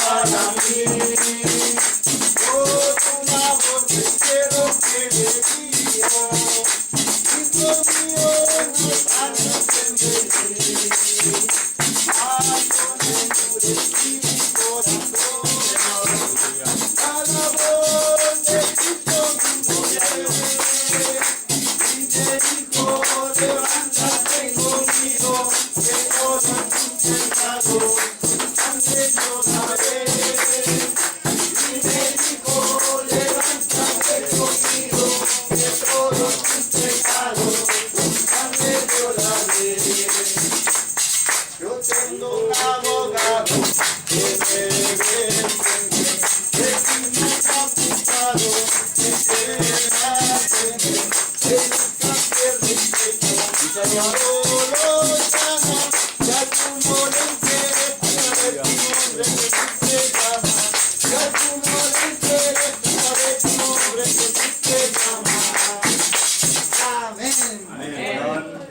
Para mí, oh, una voz que quiero que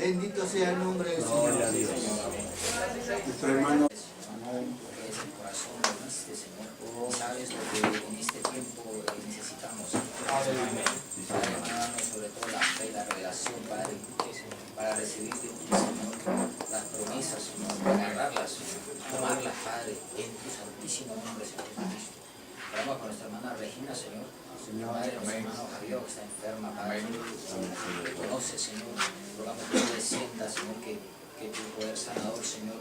Bendito sea el nombre del Señor. Nuestro hermano. Es el corazón de este Señor. Sabes lo que en este tiempo necesitamos. Padre, hermanos, sobre todo la fe y la revelación, Padre, para recibir de ti, Señor, las promesas, Señor, agarrarlas, Señor, tomarlas, Padre, en tu santísimo nombre, Señor Jesucristo. Oramos con nuestra hermana Regina, Señor. Padre, nuestro hermano Javier, que está enferma, Padre, que conoce, Señor. Rogamos que tú le sientas, Señor, que tu poder sanador, Señor,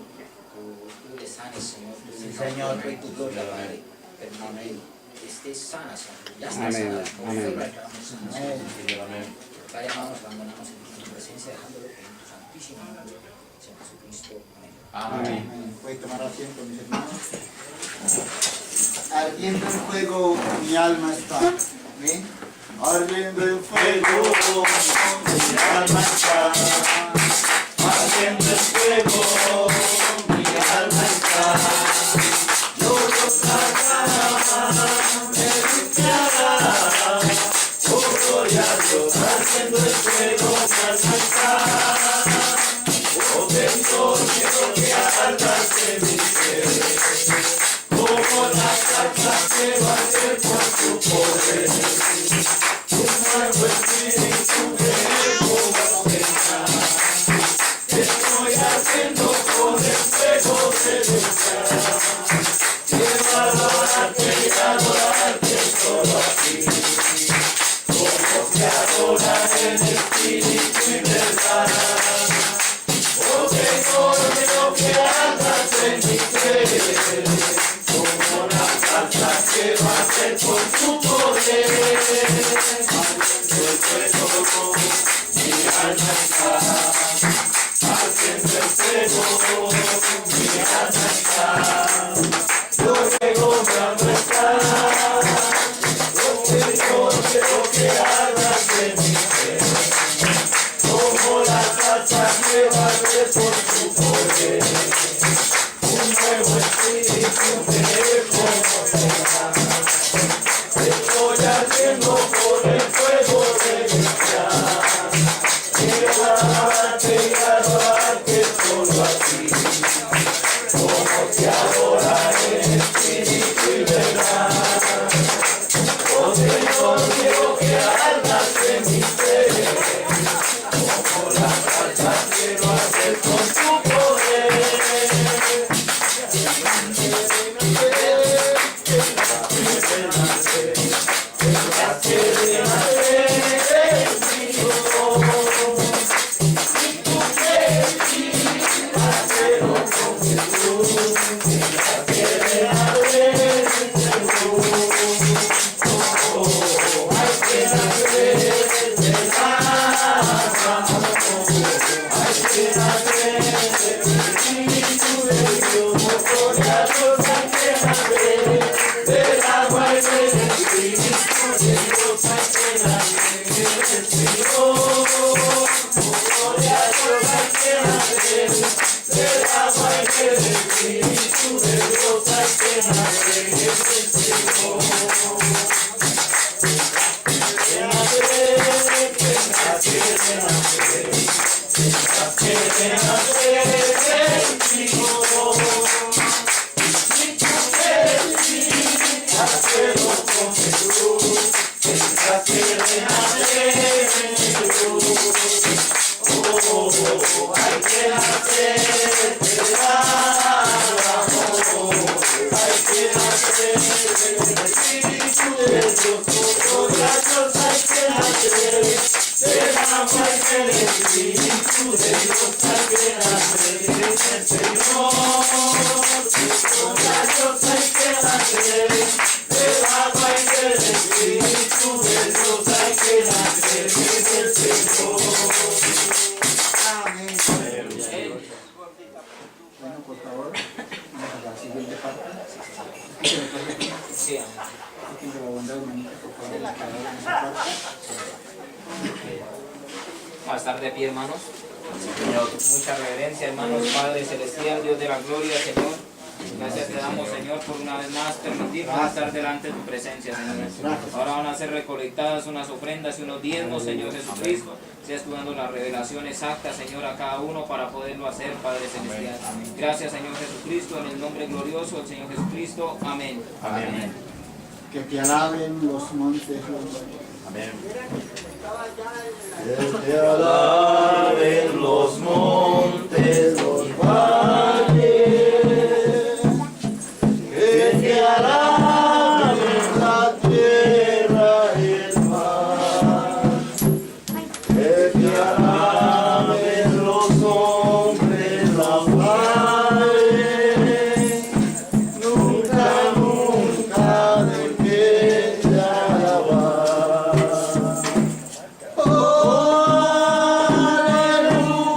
tú le sanes, Señor. Señor, y tu gloria, Padre. Permite que estés sana, Señor. Ya está sana. Por fe la declaramos sana, Señor. Padre, amados, abandonamos en tu presencia, dejándolo en tu santísimo nombre, Señor Jesucristo. Amén. Amén. Puede tomar asiento, mis hermanos. Ardiendo en fuego, mi alma está. ¿Amén? Ardiendo en fuego, mi alma está. Ardiendo en fuego, mi alma está. No lo sacará, me limpiará. Oh, gloria a Dios, ardiendo en fuego, mi alma está. Oh, Señor, quiero que ardas en mi ser. Como la salsa que va a ser por tu poder. Un nuevo espíritu me convoca. Estoy haciendo con el fuego de Dios. Quiero adorarte y adorarte solo a ti. Como te adoran en espíritu y verdad. Oh Señor, quiero que hagas en mi ser. Como la salsa que va a ser por tu poder. El fuego, mi alma está. Haciendo el fuego, mi alma está. Yo ruego mi alma está. Oh Señor, quiero que hagas en mi ser. Como la salsa que va a ser por tu poder. Un nuevo espíritu me convoca. Estoy haciendo por el fuego de mi vida. Quiero adorarte y adorarte solo a ti. Como te adoran en espíritu y verdad. Oh Señor, quiero que ardas en mi ser. Como la salsa quiero hacer con tu poder. Quiero con Jesús, a estar de pie, hermanos. Mucha reverencia, hermanos. Padre Celestial, Dios de la gloria, Señor. Gracias te damos, Señor, por una vez más permitirnos estar delante de tu presencia, Señor. Ahora van a ser recolectadas unas ofrendas y unos diezmos, Señor Jesucristo. Seas tú dando la revelación exacta, Señor, a cada uno para poderlo hacer, Padre Celestial. Gracias, Señor Jesucristo, en el nombre glorioso del Señor Jesucristo. Amén. Amén. Que te alaben los montes. Amén. Que te alaben los montes, los valles. Que te alaben la tierra y el mar. Que te alaben los hombres, las flores. Nunca, nunca dejé de alabar. Oh, aleluya.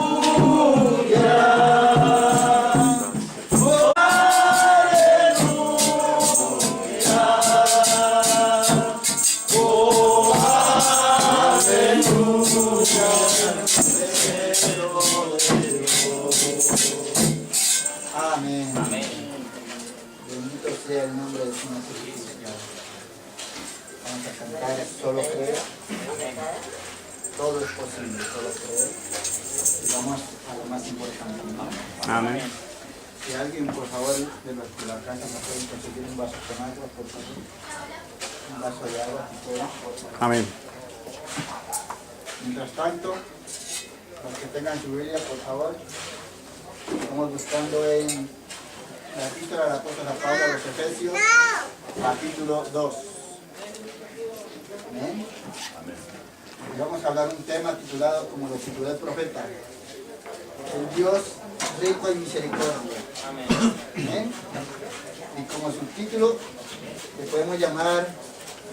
Oh, Amén. Amén. Bendito sea el nombre del Señor Jesucristo. Vamos a cantar Solo Creer. Todo es posible, solo creer. Y vamos a lo más importante, ¿no? Amén. Si alguien, por favor, de los que la casa me pueden conseguir un vaso con agua, por favor. Un vaso de agua, si pueden, por favor. Amén. Mientras tanto, los que tengan su Biblia, por favor, estamos buscando en la epístola del apóstol San Pablo a los Efesios, capítulo 2. Amén. Y vamos a hablar un tema titulado, como lo tituló el profeta, el Dios rico en misericordia. Amén. Amén. Y como subtítulo le podemos llamar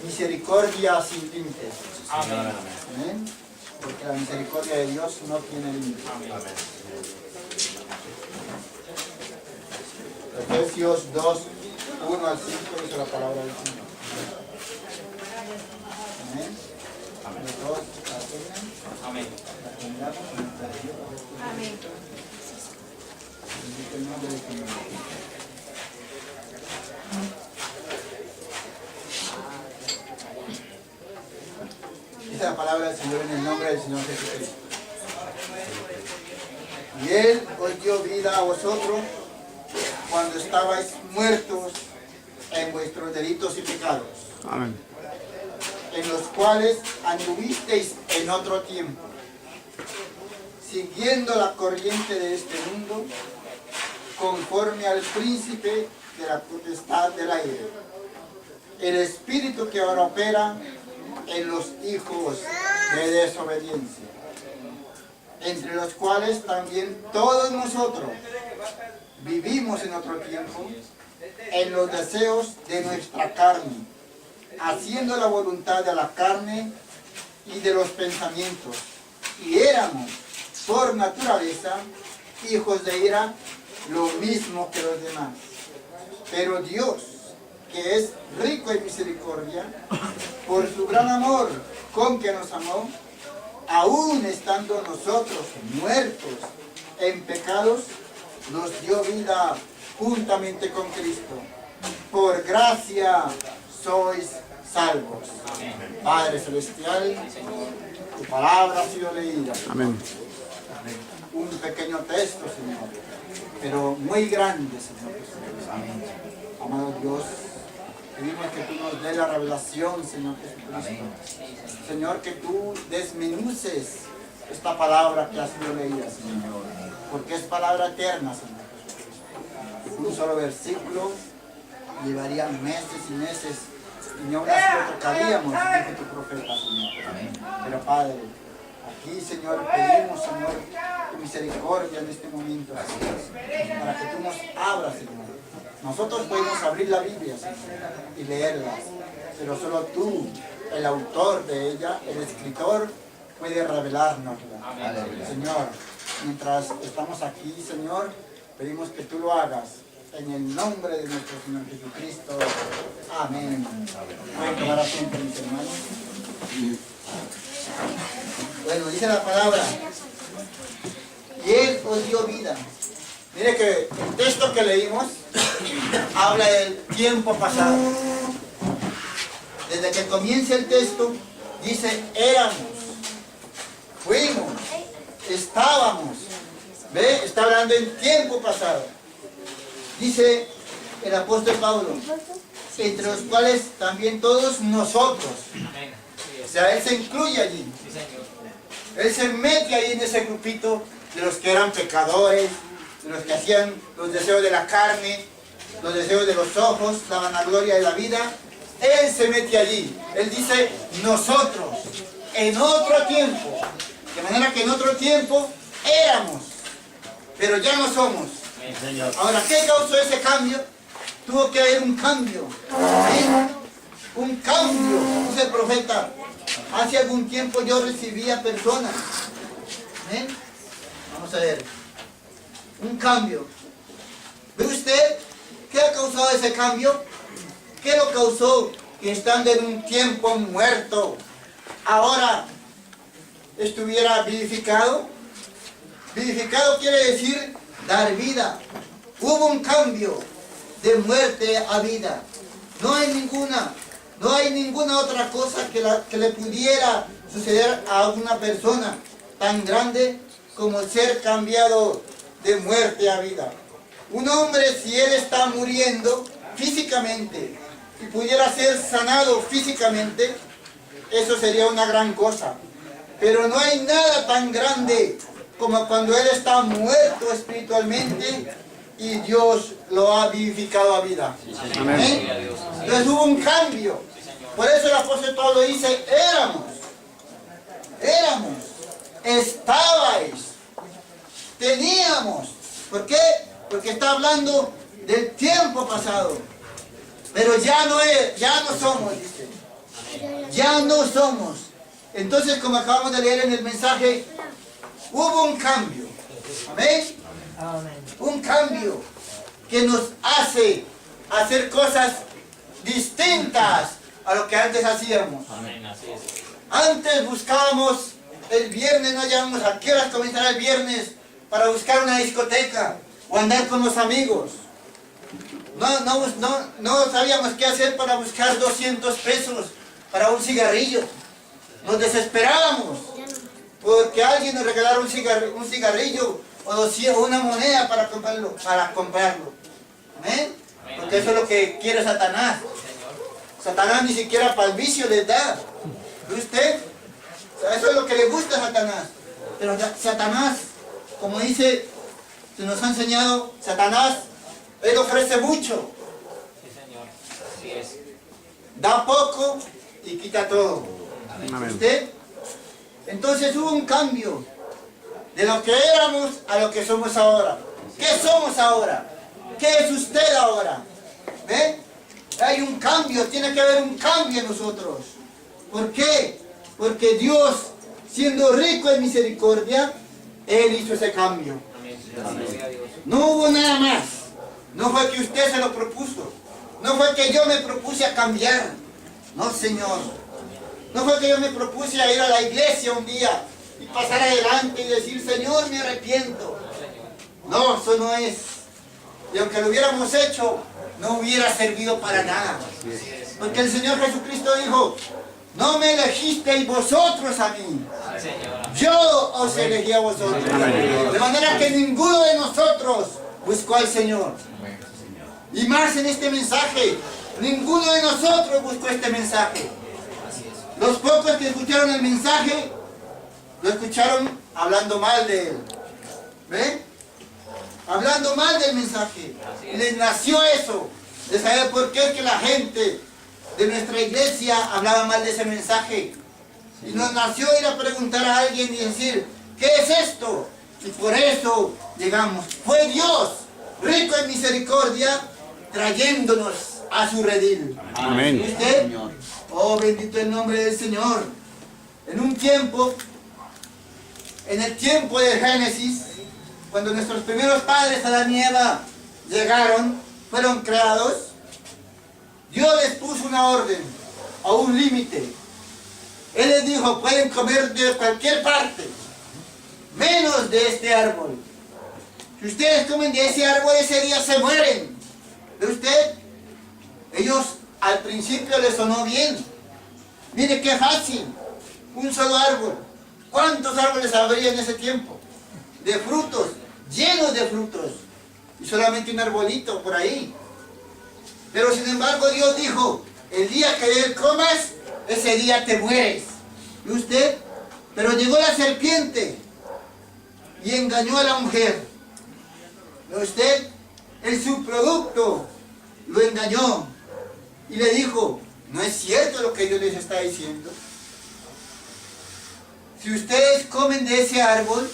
misericordia sin límites. Amén. Amén. Porque la misericordia de Dios no tiene límites. Amén. Efesios 2, 1 al 5 dice la palabra del Señor. Amén. Los dos la tienen, Amén. la tendremos en nuestra vida. Amén. Bendito el nombre del Señor. Dice la palabra del Señor en el nombre del Señor Jesucristo. Y Él os dio vida a vosotros cuando estabais muertos en vuestros delitos y pecados, Amén. en los cuales anduvisteis en otro tiempo, siguiendo la corriente de este mundo, conforme al príncipe de la potestad del aire, el espíritu que ahora opera en los hijos de desobediencia, entre los cuales también todos nosotros vivimos en otro tiempo, en los deseos de nuestra carne, haciendo la voluntad de la carne y de los pensamientos, y éramos por naturaleza hijos de ira, lo mismo que los demás. Pero Dios, que es rico en misericordia, por su gran amor con que nos amó, aún estando nosotros muertos en pecados, nos dio vida juntamente con Cristo. Por gracia sois salvos. Padre Celestial, tu palabra ha sido leída. Amén. Un pequeño texto, Señor, pero muy grande, Señor Jesús. Amado Dios, pedimos que tú nos des la revelación, Señor Jesucristo. Señor, que tú desmenuces esta palabra que ha sido leída, Señor, porque es palabra eterna, Señor Jesucristo. Un solo versículo llevaría meses y meses y ni aún así lo tocaríamos, dice tu profeta, Señor. Pero Padre, aquí, Señor, pedimos, Señor, tu misericordia en este momento, Señor, para que tú nos abras, Señor. Nosotros podemos abrir la Biblia, Señor, y leerla, pero solo tú, el autor de ella, el escritor, puede revelárnosla. Señor, mientras estamos aquí, Señor, pedimos que tú lo hagas en el nombre de nuestro Señor Jesucristo. Amén. Pueden tomar asiento, mis hermanos. Bueno, dice la palabra. Y Él os dio vida. Mire que el texto que leímos habla del tiempo pasado. Desde que comienza el texto, dice éramos, fuimos, estábamos. ¿Ve? Está hablando en tiempo pasado. Dice el apóstol Pablo, entre los cuales también todos nosotros. Amén. Sí, O sea, Él se incluye allí. sí, Señor. Él se mete ahí en ese grupito de los que eran pecadores, de los que hacían los deseos de la carne, los deseos de los ojos, la vanagloria de la vida. Él se mete allí. Él dice, nosotros, en otro tiempo. De manera que en otro tiempo éramos, pero ya no somos. Ahora, ¿qué causó ese cambio? Tuvo que haber un cambio. ¿Sí? Un cambio. Dice el profeta, hace algún tiempo yo recibía personas. ¿Ven? Vamos a ver. Un cambio. ¿Ve usted qué ha causado ese cambio? ¿Qué lo causó? Que estando en un tiempo muerto, ahora estuviera vivificado. Vivificado quiere decir dar vida. Hubo un cambio de muerte a vida. No hay ninguna otra cosa que le pudiera suceder a una persona tan grande como ser cambiado de muerte a vida. Un hombre, si él está muriendo físicamente y pudiera ser sanado físicamente, eso sería una gran cosa. Pero no hay nada tan grande como cuando él está muerto espiritualmente y Dios lo ha vivificado a vida. Amén. Entonces hubo un cambio. Por eso el apóstol Pablo dice, éramos, estabais, teníamos. ¿Por qué? Porque está hablando del tiempo pasado. Pero ya no somos, dice. Ya no somos. Entonces, como acabamos de leer en el mensaje, hubo un cambio. Amén. Un cambio que nos hace hacer cosas distintas a lo que antes hacíamos. Amén, así es. Antes buscábamos el viernes, no hallábamos a qué horas comenzará el viernes para buscar una discoteca o andar con los amigos. No sabíamos qué hacer para buscar 200 pesos para un cigarrillo. Nos desesperábamos porque alguien nos regalara un cigarrillo o una moneda para comprarlo. ¿Amén? Porque eso es lo que quiere Satanás. Satanás ni siquiera para el vicio les da. ¿Ve usted? O sea, eso es lo que le gusta a Satanás. Pero Satanás, como dice, se nos ha enseñado, Satanás, él ofrece mucho. Sí, Señor. Así es. Da poco y quita todo. Amén. ¿Usted? Entonces hubo un cambio de lo que éramos a lo que somos ahora. ¿Qué somos ahora? ¿Qué es usted ahora? ¿Ve? Hay un cambio, tiene que haber un cambio en nosotros. ¿Por qué? Porque Dios, siendo rico en misericordia, Él hizo ese cambio. No hubo nada más. No fue que usted se lo propuso. No fue que yo me propuse a cambiar. No, Señor. No fue que yo me propuse a ir a la iglesia un día y pasar adelante y decir, Señor, me arrepiento. No, eso no es. Y aunque lo hubiéramos hecho, no hubiera servido para nada. Porque el Señor Jesucristo dijo, no me elegisteis vosotros a mí. Yo os elegí a vosotros. De manera que ninguno de nosotros buscó al Señor. Y más en este mensaje, ninguno de nosotros buscó este mensaje. Los pocos que escucharon el mensaje, lo escucharon hablando mal de él. ¿Ven? Hablando mal del mensaje. Les nació eso, de saber por qué es que la gente de nuestra iglesia hablaba mal de ese mensaje. Y nos nació ir a preguntar a alguien y decir, ¿qué es esto? Y por eso llegamos. Fue Dios, rico en misericordia, trayéndonos a su redil. Amén. ¿Usted? Oh, bendito el nombre del Señor. En un tiempo, en el tiempo de Génesis, cuando nuestros primeros padres, Adán y Eva, llegaron, fueron creados, Dios les puso una orden, a un límite. Él les dijo, pueden comer de cualquier parte, menos de este árbol. Si ustedes comen de ese árbol, ese día se mueren. ¿Ve usted? Ellos al principio les sonó bien. Mire qué fácil, un solo árbol. ¿Cuántos árboles habría en ese tiempo? De frutos, llenos de frutos. Y solamente un arbolito por ahí. Pero sin embargo Dios dijo, el día que de él comas, ese día te mueres. ¿Y usted? Pero llegó la serpiente y engañó a la mujer. ¿Y usted? El subproducto lo engañó y le dijo, no es cierto lo que Dios les está diciendo. Si ustedes comen de ese árbol,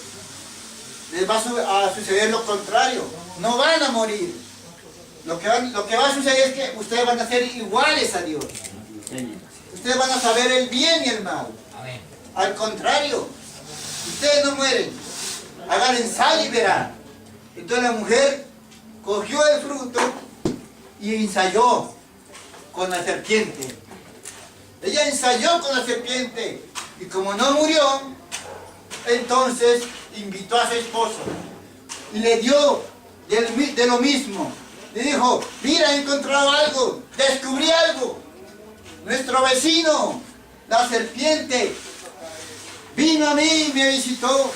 les va a suceder lo contrario. No van a morir. Lo que va a suceder es que ustedes van a ser iguales a Dios. Ustedes van a saber el bien y el mal. Amén. Al contrario, ustedes no mueren. Hagan ensayo y verán. Entonces la mujer cogió el fruto y ensayó con la serpiente. Ella ensayó con la serpiente y como no murió, entonces invitó a su esposo y le dio de lo mismo. Le dijo, mira, he encontrado algo, descubrí algo. Nuestro vecino, la serpiente, vino a mí y me visitó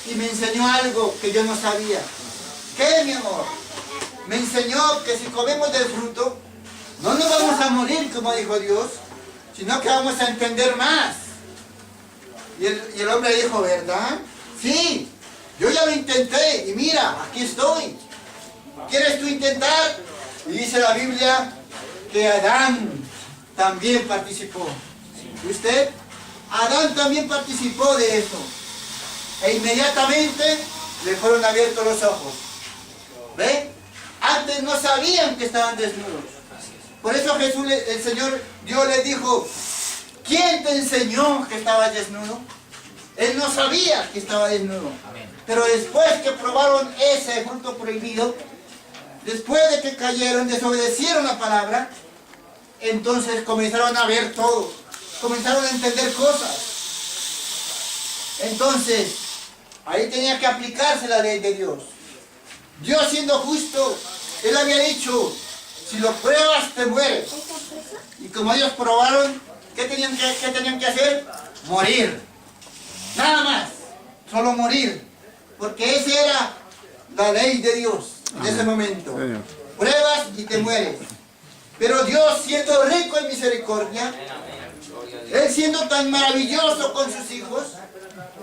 y me enseñó algo que yo no sabía. ¿Qué, mi amor? Me enseñó que si comemos del fruto, no nos vamos a morir, como dijo Dios, sino que vamos a entender más. Y el hombre dijo, ¿verdad? Sí, yo ya lo intenté y mira, aquí estoy. ¿Quieres tú intentar? Y dice la Biblia que Adán también participó. ¿Y usted? Adán también participó de eso. E inmediatamente le fueron abiertos los ojos. ¿Ve? Antes no sabían que estaban desnudos. Por eso Jesús, el Señor, Dios les dijo, ¿quién te enseñó que estabas desnudo? Él no sabía que estaba desnudo. Pero después que probaron ese fruto prohibido, después de que cayeron, desobedecieron la palabra, entonces comenzaron a ver todo, comenzaron a entender cosas. Entonces, ahí tenía que aplicarse la ley de Dios. Dios siendo justo, Él había dicho, si lo pruebas te mueres. Y como ellos probaron, ¿qué tenían que hacer? Morir. Nada más, solo morir. Porque esa era la ley de Dios en ese momento. Pruebas y te mueres. Pero Dios, siendo rico en misericordia, Él siendo tan maravilloso con sus hijos,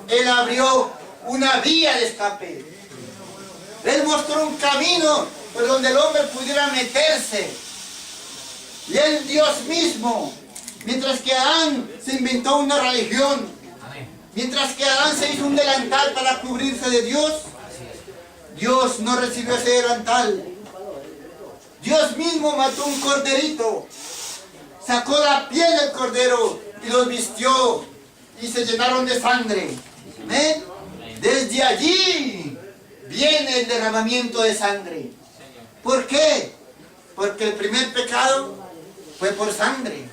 Él abrió una vía de escape. Él mostró un camino por donde el hombre pudiera meterse. Y Él, Dios mismo, mientras que Adán se inventó una religión, mientras que Adán se hizo un delantal para cubrirse de Dios, Dios no recibió ese delantal. Dios mismo mató un corderito, sacó la piel del cordero y los vistió y se llenaron de sangre. ¿Ven? Desde allí viene el derramamiento de sangre. ¿Por qué? Porque el primer pecado fue por sangre.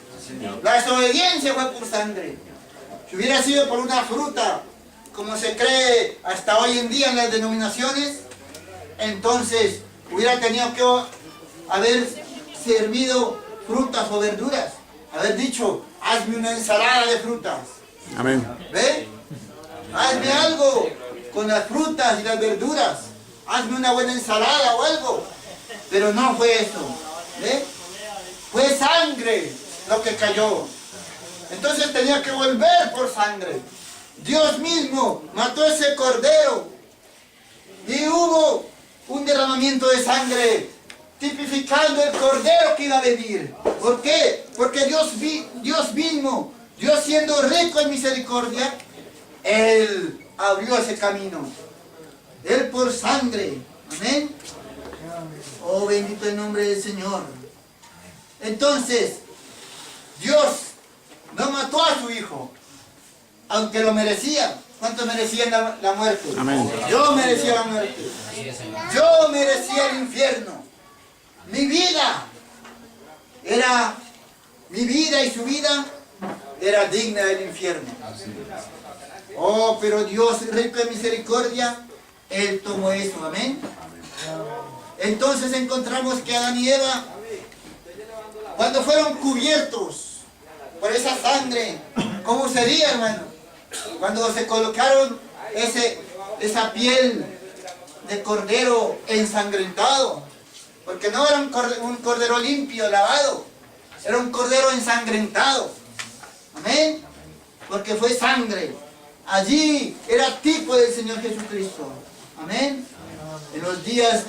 La desobediencia fue por sangre. Si hubiera sido por una fruta, como se cree hasta hoy en día en las denominaciones, entonces hubiera tenido que haber servido frutas o verduras. Haber dicho, hazme una ensalada de frutas. Amén. ¿Ve? Hazme algo con las frutas y las verduras. Hazme una buena ensalada o algo. Pero no fue eso. ¿Ve? Fue sangre lo que cayó. Entonces tenía que volver por sangre. Dios mismo mató ese cordero. Y hubo un derramamiento de sangre, tipificando el cordero que iba a venir. ¿Por qué? Porque Dios mismo, Dios siendo rico en misericordia, Él abrió ese camino. Él por sangre. Amén. Oh, bendito el nombre del Señor. Entonces, Dios no mató a su hijo, aunque lo merecía. ¿Cuánto merecían la muerte? Amén. Yo merecía la muerte. Yo merecía el infierno. Mi vida y su vida era digna del infierno. Oh, pero Dios, rico en misericordia, Él tomó eso, amén. Entonces encontramos que Adán y Eva, cuando fueron cubiertos por esa sangre, ¿cómo sería, hermano? Cuando se colocaron esa piel de cordero ensangrentado, porque no era un cordero limpio, lavado, era un cordero ensangrentado, amén, porque fue sangre. Allí era tipo del Señor Jesucristo, amén. En los días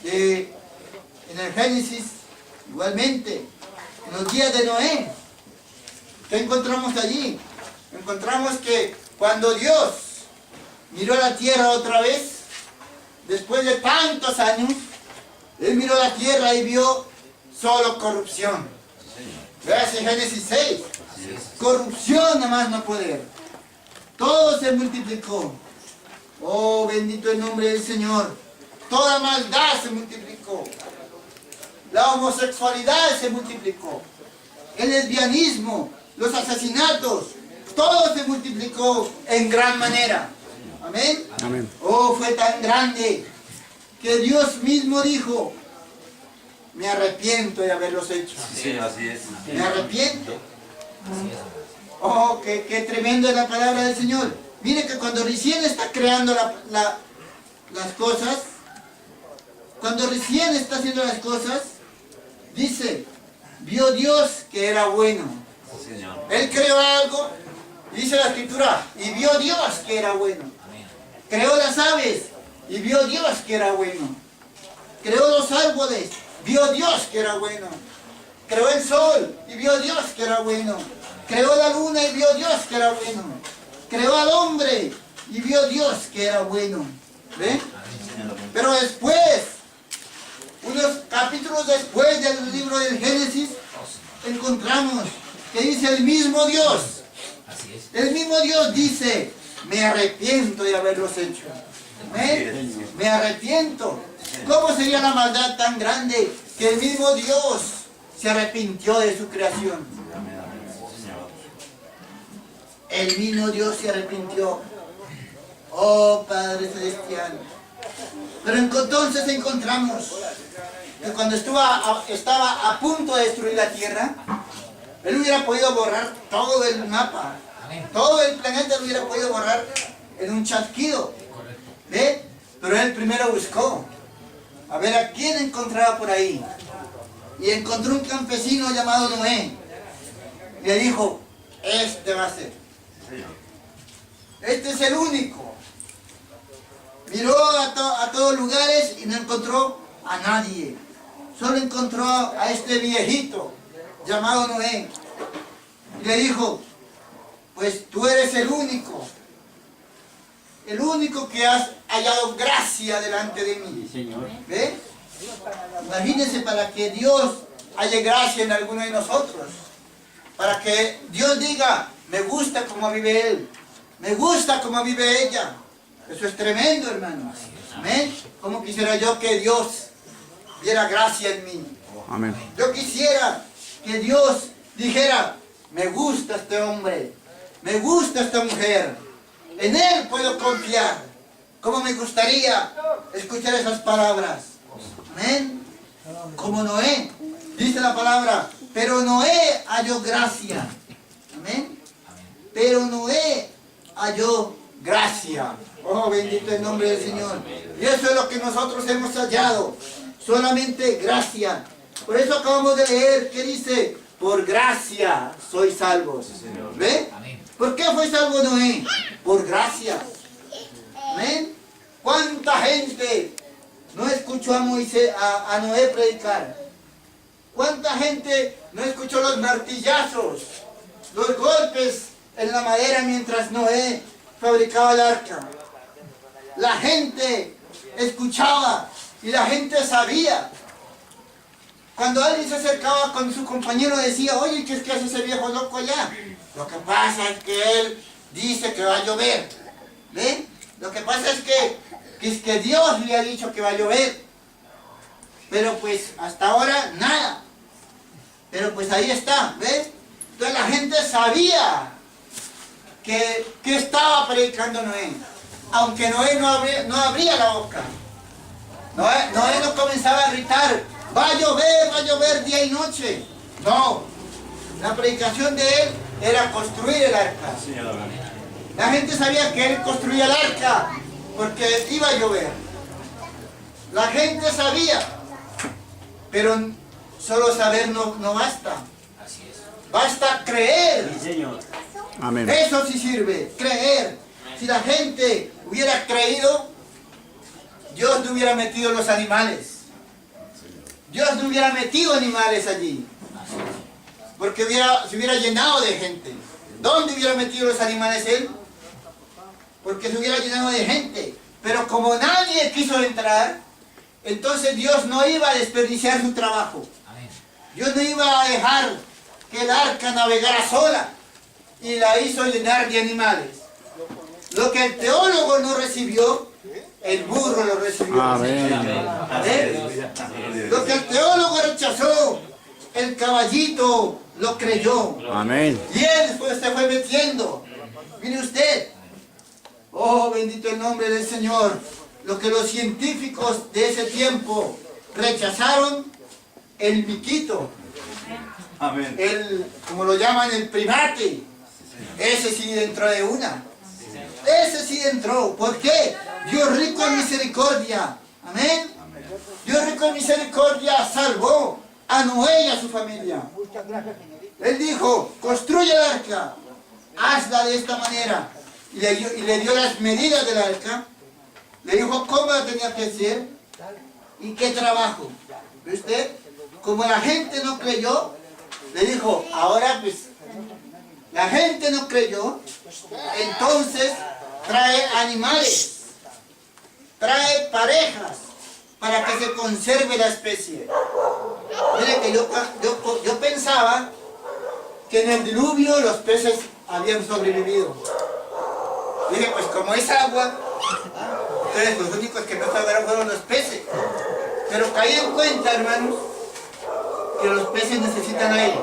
en el Génesis, igualmente, en los días de Noé, ¿qué encontramos allí? Encontramos que cuando Dios miró la tierra otra vez, después de tantos años, Él miró la tierra y vio solo corrupción. Veas en Génesis 6, corrupción nada más no poder. Todo se multiplicó. Oh, bendito el nombre del Señor. Toda maldad se multiplicó. La homosexualidad se multiplicó. El lesbianismo, los asesinatos, todo se multiplicó en gran manera. Amén. Amén. Oh, fue tan grande que Dios mismo dijo: me arrepiento de haberlos hecho. Sí, así es. Me arrepiento. Oh, qué tremendo es la palabra del Señor. Mire que cuando recién está creando las cosas, cuando recién está haciendo las cosas, dice, vio Dios que era bueno. Señor. Él creó algo, dice la Escritura, y vio Dios que era bueno. Creó las aves, y vio Dios que era bueno. Creó los árboles, vio Dios que era bueno. Creó el sol, y vio Dios que era bueno. Creó la luna, y vio Dios que era bueno. Creó al hombre, y vio Dios que era bueno. ¿Ve? Pero después, unos capítulos después del libro del Génesis, encontramos que dice el mismo Dios. El mismo Dios dice, me arrepiento de haberlos hecho. ¿Ven? Me arrepiento. ¿Cómo sería la maldad tan grande que el mismo Dios se arrepintió de su creación? El mismo Dios se arrepintió. Oh Padre Celestial. Pero entonces encontramos que cuando estaba a punto de destruir la tierra, Él hubiera podido borrar todo el mapa. Todo el planeta lo hubiera podido borrar en un chasquido. ¿Ve? Pero Él primero buscó a ver a quién encontraba por ahí. Y encontró un campesino llamado Noé. Y le dijo, este va a ser. Este es el único. Miró a todos lugares y no encontró a nadie. Solo encontró a este viejito llamado Noé. Y le dijo, pues tú eres el único que has hallado gracia delante de mí. ¿Ve? Imagínense, para que Dios halle gracia en alguno de nosotros. Para que Dios diga, me gusta cómo vive él. Me gusta cómo vive ella. Eso es tremendo, hermanos. Amén. Como quisiera yo que Dios diera gracia en mí. Amén. Yo quisiera que Dios dijera, me gusta este hombre, me gusta esta mujer, en él puedo confiar. Como me gustaría escuchar esas palabras. Amén. Como Noé, dice la palabra, pero Noé halló gracia. Amén. Pero Noé halló gracia. Oh, bendito el nombre del Señor. Y eso es lo que nosotros hemos hallado. Solamente gracia. Por eso acabamos de leer que dice, por gracia sois salvos. ¿Ve? ¿Por qué fue salvo Noé? Por gracia. Amén. ¿Cuánta gente no escuchó a Noé predicar? ¿Cuánta gente no escuchó los martillazos, los golpes en la madera mientras Noé fabricaba el arca? La gente escuchaba y la gente sabía. Cuando alguien se acercaba con su compañero decía, oye, ¿qué es que hace ese viejo loco allá? Lo que pasa es que él dice que va a llover. ¿Ven? Lo que pasa es que Dios le ha dicho que va a llover. Pero pues hasta ahora nada. Pero pues ahí está, ¿ves? Entonces la gente sabía que estaba predicando Noé. Aunque Noé no abría la boca. Noé no comenzaba a gritar, va a llover día y noche. No, la predicación de él era construir el arca. La gente sabía que él construía el arca porque iba a llover. La gente sabía, pero solo saber no basta. Basta creer. Amén. Eso sí sirve, creer. Si la gente hubiera creído, Dios no hubiera metido los animales. Dios no hubiera metido animales allí. Porque se hubiera llenado de gente. ¿Dónde hubiera metido los animales él? Porque se hubiera llenado de gente. Pero como nadie quiso entrar, entonces Dios no iba a desperdiciar su trabajo. Dios no iba a dejar que el arca navegara sola. Y la hizo llenar de animales. Lo que el teólogo no recibió, el burro lo recibió. Amén. Lo que el teólogo rechazó, el caballito lo creyó. Amén. Y él se fue metiendo. Mire usted. Oh, bendito el nombre del Señor. Lo que los científicos de ese tiempo rechazaron, el miquito. Amén. Como lo llaman, el primate. Ese sí entró de una. Ese sí entró. ¿Por qué? Dios rico en misericordia. Amén. Dios rico en misericordia salvó a Noé y a su familia. Él dijo, construye el arca, hazla de esta manera. Y le dio las medidas del arca. Le dijo cómo la tenía que hacer y qué trabajo. ¿Ve usted? Como la gente no creyó, le dijo, ahora pues, la gente no creyó, entonces trae animales, trae parejas para que se conserve la especie. Mire que yo pensaba que en el diluvio los peces habían sobrevivido. Dije, pues como es agua, entonces los únicos que no salvaron fueron los peces. Pero caí en cuenta, hermanos, que los peces necesitan aire,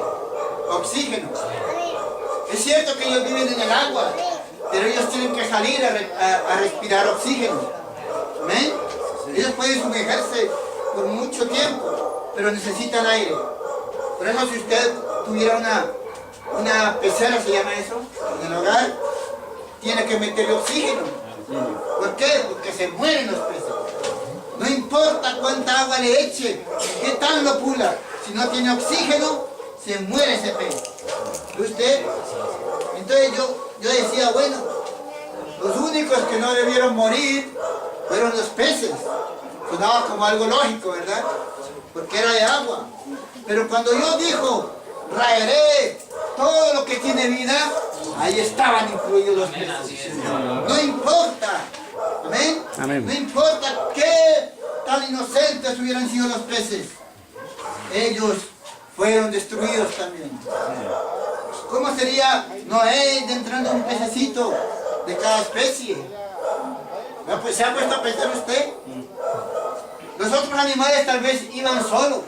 oxígeno. Es cierto que ellos viven en el agua, pero ellos tienen que salir a respirar oxígeno. ¿Amén? Ellos pueden sumergirse por mucho tiempo, pero necesitan aire. Por eso si usted tuviera una pecera, se llama eso, en el hogar, tiene que meterle oxígeno. ¿Por qué? Porque se mueren los peces. No importa cuánta agua le eche, qué tal lo pula, si no tiene oxígeno, se muere ese pez. ¿Ve usted? Entonces yo decía, bueno, los únicos que no debieron morir fueron los peces. Sonaba como algo lógico, ¿verdad? Porque era de agua. Pero cuando Dios dijo, raeré todo lo que tiene vida, ahí estaban incluidos los peces. No importa. ¿Amén? Amén. No importa qué tan inocentes hubieran sido los peces. Ellos fueron destruidos también. ¿Cómo sería Noé entrando un pececito de cada especie? ¿No? Pues, ¿se ha puesto a pensar usted? Los otros animales tal vez iban solos.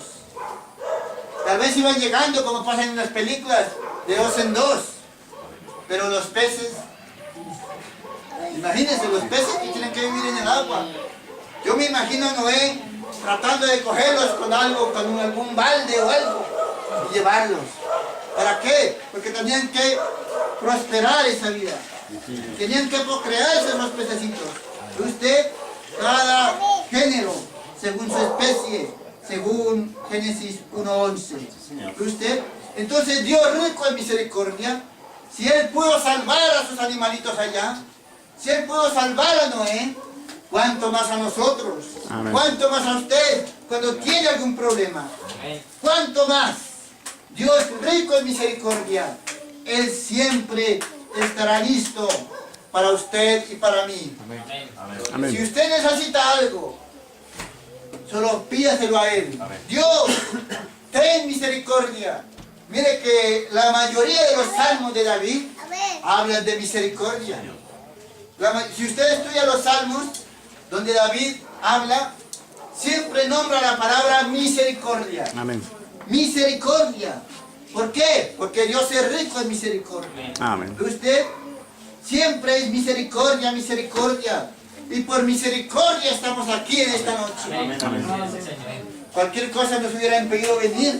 Tal vez iban llegando como pasa en las películas, de dos en dos. Pero los peces, imagínense, los peces que tienen que vivir en el agua. Yo me imagino a Noé tratando de cogerlos con algo, con algún balde o algo, y llevarlos. ¿Para qué? Porque tenían que prosperar esa vida. Tenían que procrearse los pececitos. Usted, cada género, según su especie, según Génesis 1:11. ¿Usted? Entonces Dios rico en misericordia, si Él pudo salvar a sus animalitos allá, si Él pudo salvar a Noé, ¿cuánto más a nosotros? Amén. ¿Cuánto más a usted cuando tiene algún problema? ¿Cuánto más? Dios rico en misericordia, Él siempre estará listo para usted y para mí. Amén. Si usted necesita algo, solo pídaselo a Él. Dios, ten misericordia. Mire que la mayoría de los salmos de David hablan de misericordia. Si usted estudia los salmos, donde David habla, siempre nombra la palabra misericordia. Amén. Misericordia. ¿Por qué? Porque Dios es rico en misericordia. Amén. Usted siempre es misericordia, misericordia. Y por misericordia estamos aquí en esta noche. Cualquier cosa nos hubiera impedido venir.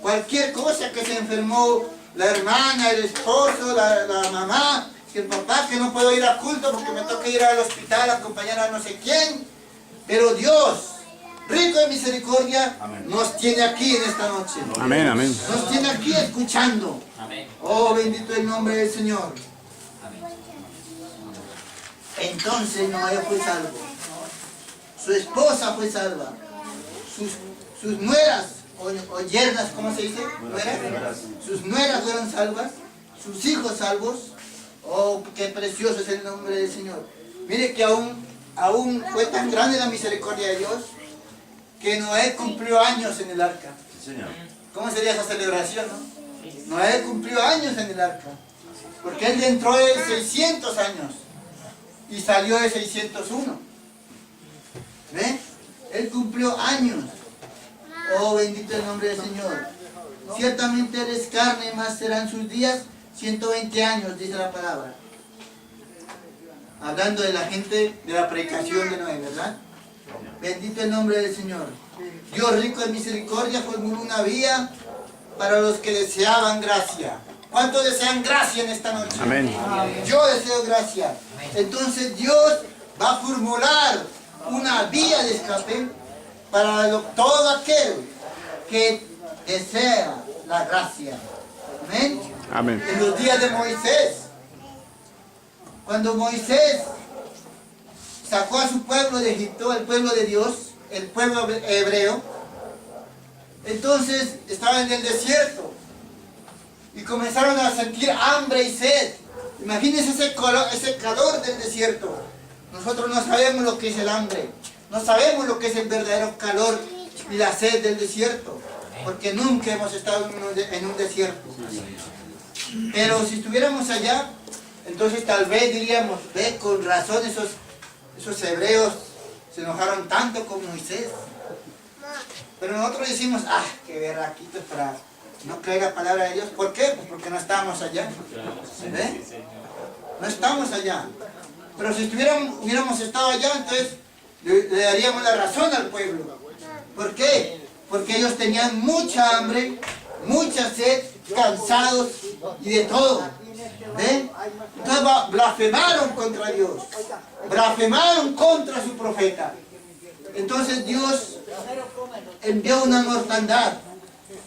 Cualquier cosa, que se enfermó la hermana, el esposo, la mamá, el papá, que no puedo ir al culto porque me toca ir al hospital a acompañar a no sé quién. Pero Dios, rico en misericordia, nos tiene aquí en esta noche. Amén, amén. Nos tiene aquí escuchando. Amén. Oh, bendito el nombre del Señor. Entonces Noé fue salvo. Su esposa fue salva. Sus nueras o yernas, ¿cómo se dice? ¿Nueras? Sus nueras fueron salvas. Sus hijos salvos. Oh, qué precioso es el nombre del Señor. Mire que aún fue tan grande la misericordia de Dios que Noé cumplió años en el arca. Sí, Señor. ¿Cómo sería esa celebración, no? Noé cumplió años en el arca. Porque él entró de 600 años y salió de 601. ¿Ve? Él cumplió años. Oh, bendito el nombre del Señor. Ciertamente él es carne, más serán sus días 120 años, dice la palabra. Hablando de la gente, de la predicación de Noé, ¿verdad? Bendito el nombre del Señor. Dios rico en misericordia formuló una vía para los que deseaban gracia. ¿Cuántos desean gracia en esta noche? Amén. Yo deseo gracia. Entonces Dios va a formular una vía de escape para todo aquel que desea la gracia. Amén. Amén. En los días de Moisés, cuando Moisés sacó a su pueblo de Egipto, el pueblo de Dios, el pueblo hebreo, entonces estaban en el desierto y comenzaron a sentir hambre y sed. Imagínense ese calor del desierto. Nosotros no sabemos lo que es el hambre, no sabemos lo que es el verdadero calor y la sed del desierto, porque nunca hemos estado en un desierto. Pero si estuviéramos allá, entonces tal vez diríamos, ve, con razón esos hebreos se enojaron tanto con Moisés. Pero nosotros decimos, qué berraquitos para no creer la palabra de Dios. ¿Por qué? Pues porque no estábamos allá. ¿Ve? No estamos allá. Pero si hubiéramos estado allá, entonces le daríamos la razón al pueblo. ¿Por qué? Porque ellos tenían mucha hambre, mucha sed, cansados y de todo. ¿Ven? Entonces blasfemaron contra Dios, blasfemaron contra su profeta. Entonces Dios envió una mortandad,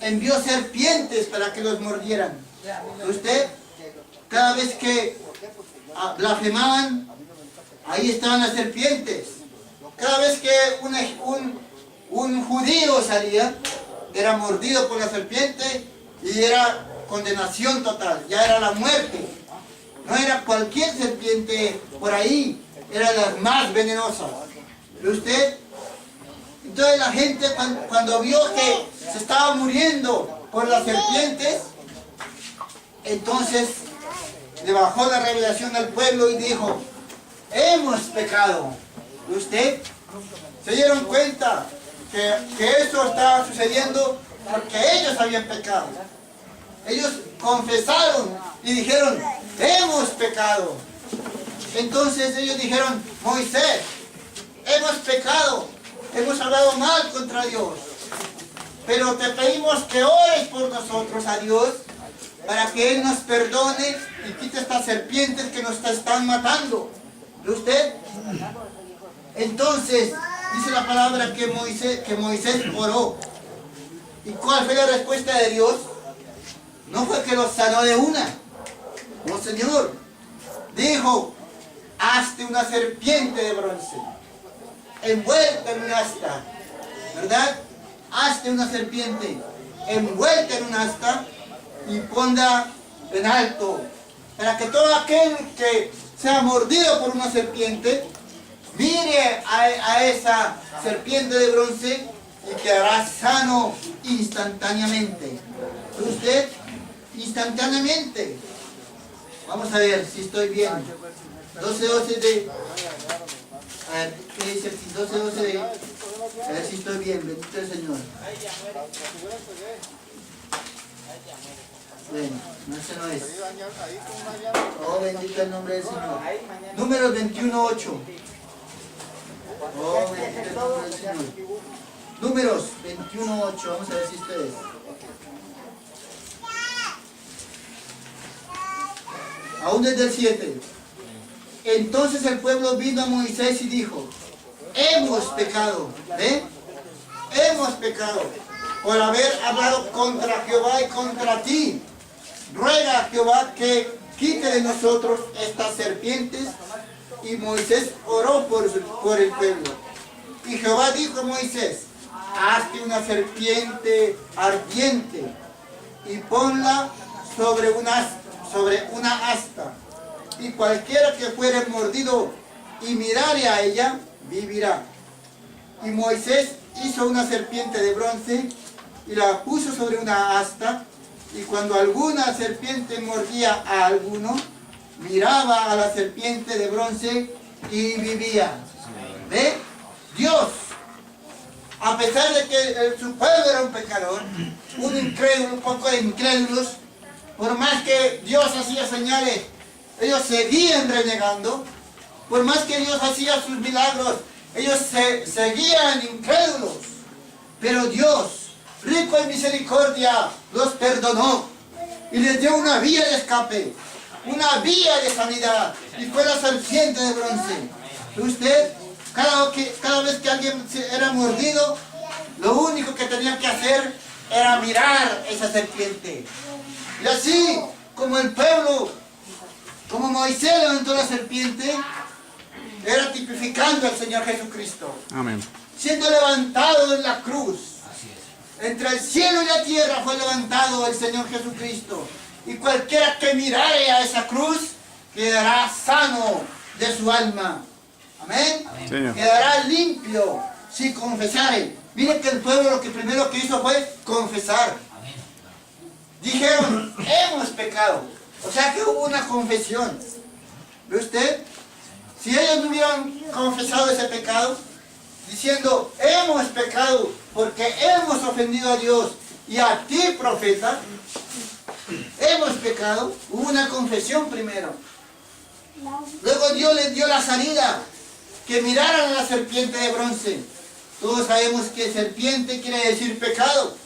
envió serpientes para que los mordieran. Usted, cada vez que blasfemaban, ahí estaban las serpientes. Cada vez que un judío salía, era mordido por la serpiente y era condenación total, ya era la muerte. No era cualquier serpiente por ahí, eran las más venenosas. ¿Ve usted? Entonces la gente cuando vio que se estaba muriendo por las serpientes, entonces le bajó la revelación al pueblo y dijo, hemos pecado. ¿Ve usted? Se dieron cuenta que esto estaba sucediendo porque ellos habían pecado. Ellos confesaron y dijeron, hemos pecado. Entonces ellos dijeron, Moisés, hemos pecado, hemos hablado mal contra Dios, pero te pedimos que ores por nosotros a Dios para que Él nos perdone y quite estas serpientes que nos están matando. ¿Ve usted? Entonces dice la palabra que Moisés oró. ¿Y cuál fue la respuesta de Dios? No fue que los sanó de una. No, Señor. Dijo, hazte una serpiente de bronce, envuelta en un asta. ¿Verdad? Hazte una serpiente envuelta en un asta y ponla en alto, para que todo aquel que sea mordido por una serpiente, mire a esa serpiente de bronce y quedará sano instantáneamente. ¿Usted? Instantáneamente. Vamos a ver si estoy bien. 12:12 de... A ver, ¿qué dice aquí? 12:12 de... A ver si estoy bien, bendito el Señor. Bueno, no, ese no es. Oh, bendito el nombre del Señor. Números 21:8. Oh, bendito el nombre del Señor. Números 21:8. Vamos a ver si ustedes. Aún desde el 7. Entonces el pueblo vino a Moisés y dijo: hemos pecado. ¿Ve? Hemos pecado por haber hablado contra Jehová y contra ti. Ruega a Jehová que quite de nosotros estas serpientes. Y Moisés oró por el pueblo. Y Jehová dijo a Moisés: hazte una serpiente ardiente y ponla sobre una asta. Y cualquiera que fuere mordido y mirare a ella, vivirá. Y Moisés hizo una serpiente de bronce y la puso sobre una asta. Y cuando alguna serpiente mordía a alguno, miraba a la serpiente de bronce y vivía. ¿Ve? Dios, a pesar de que su pueblo era un pecador, un incrédulo, un poco de incrédulos, por más que Dios hacía señales, ellos seguían renegando. Por más que Dios hacía sus milagros, ellos seguían incrédulos. Pero Dios, rico en misericordia, los perdonó y les dio una vía de escape, una vía de sanidad, y fue la serpiente de bronce. Usted, cada vez que alguien era mordido, lo único que tenía que hacer era mirar esa serpiente. Y así como el pueblo, como Moisés levantó la serpiente, era tipificando al Señor Jesucristo. Amén. Siendo levantado en la cruz. Entre el cielo y la tierra fue levantado el Señor Jesucristo. Y cualquiera que mirare a esa cruz quedará sano de su alma. Amén. Señor. Quedará limpio si confesare. Miren que el pueblo lo que primero que hizo fue confesar. Dijeron: hemos pecado. O sea que hubo una confesión. ¿Ve usted? Si ellos no hubieran confesado ese pecado, diciendo: hemos pecado porque hemos ofendido a Dios y a ti, profeta, hemos pecado, hubo una confesión primero. Luego Dios les dio la salida, que miraran a la serpiente de bronce. Todos sabemos que serpiente quiere decir pecado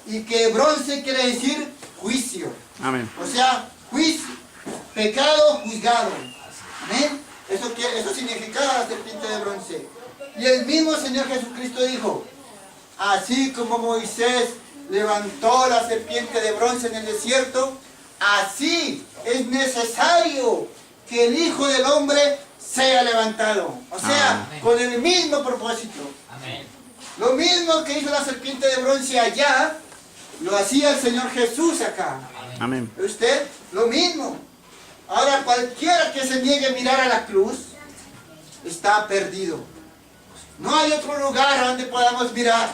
y que bronce quiere decir juicio. Amén. O sea, juicio, pecado juzgado. Amén. Eso significaba la serpiente de bronce. Y el mismo Señor Jesucristo dijo: así como Moisés levantó la serpiente de bronce en el desierto, así es necesario que el Hijo del Hombre sea levantado. O sea, Amén. con el mismo propósito. Amén. Lo mismo que hizo la serpiente de bronce allá, lo hacía el Señor Jesús acá. Amén. ¿Usted? Lo mismo. Ahora cualquiera que se niegue a mirar a la cruz, está perdido. No hay otro lugar donde podamos mirar.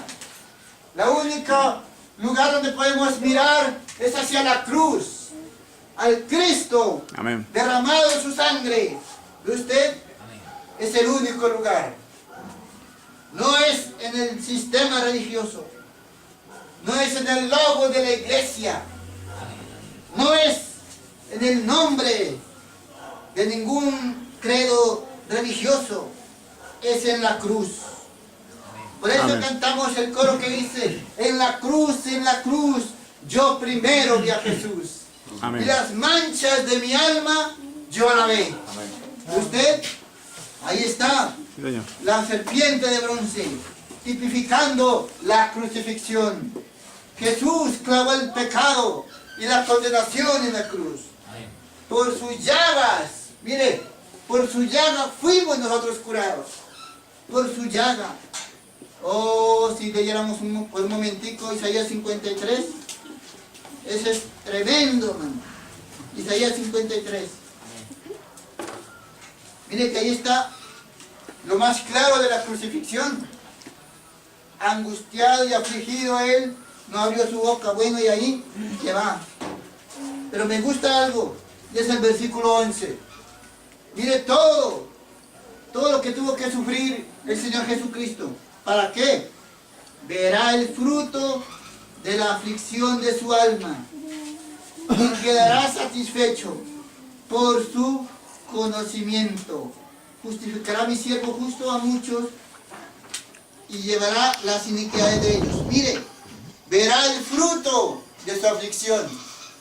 La única lugar donde podemos mirar es hacia la cruz. Al Cristo. Amén. Derramado su sangre. ¿Ve usted? Es el único lugar. No es en el sistema religioso. No es en el logo de la iglesia. No es en el nombre de ningún credo religioso. Es en la cruz. Por eso Amén. cantamos el coro que dice: en la cruz, yo primero vi a Jesús. Amén. Y las manchas de mi alma yo lavé. ¿Usted? Ahí está Sí, Señor. la serpiente de bronce, tipificando la crucifixión. Jesús clavó el pecado y la condenación en la cruz. Por sus llagas, mire, por su llaga fuimos nosotros curados. Por su llaga. Oh, si leyéramos por un momentico Isaías 53. Ese es tremendo, hermano. Isaías 53. Mire que ahí está lo más claro de la crucifixión. Angustiado y afligido él, no abrió su boca. Bueno, y ahí se va. Pero me gusta algo, y es el versículo 11. Mire todo lo que tuvo que sufrir el Señor Jesucristo. ¿Para qué? Verá el fruto de la aflicción de su alma. y quedará satisfecho por su conocimiento. Justificará mi siervo justo a muchos y llevará las iniquidades de ellos. Mire, verá el fruto de su aflicción.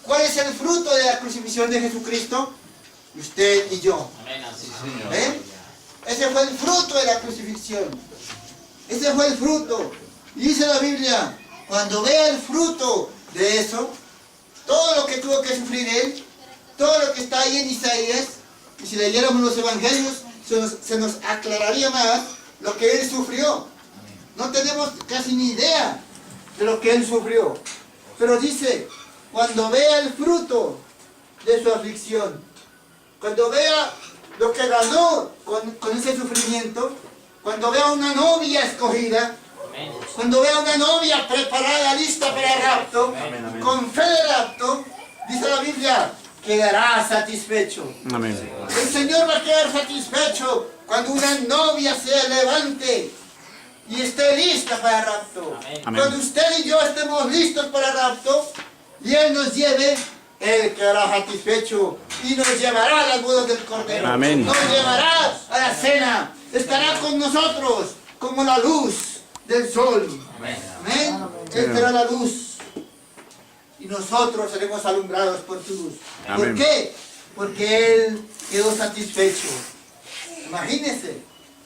¿Cuál es el fruto de la crucifixión de Jesucristo? Usted y yo. ¿Ven? Ese fue el fruto de la crucifixión. Ese fue el fruto. Y dice la Biblia, cuando vea el fruto de eso, todo lo que tuvo que sufrir él, todo lo que está ahí en Isaías, y si leyéramos los evangelios, se nos aclararía más lo que él sufrió. No tenemos casi ni idea de lo que él sufrió. Pero dice, cuando vea el fruto de su aflicción, cuando vea lo que ganó con ese sufrimiento, cuando vea una novia escogida, cuando vea una novia preparada, lista para el rapto, con fe de rapto, dice la Biblia, quedará satisfecho. Amén. El Señor va a quedar satisfecho cuando una novia se levante y esté lista para el rapto. Amén. Cuando usted y yo estemos listos para el rapto y Él nos lleve, Él quedará satisfecho y nos llevará a las bodas del Cordero. Amén. Nos llevará a la cena. Estará con nosotros como la luz del sol. Amén. Él será la luz. Y nosotros seremos alumbrados por su luz. Amén. ¿Por qué? Porque Él quedó satisfecho. Imagínense.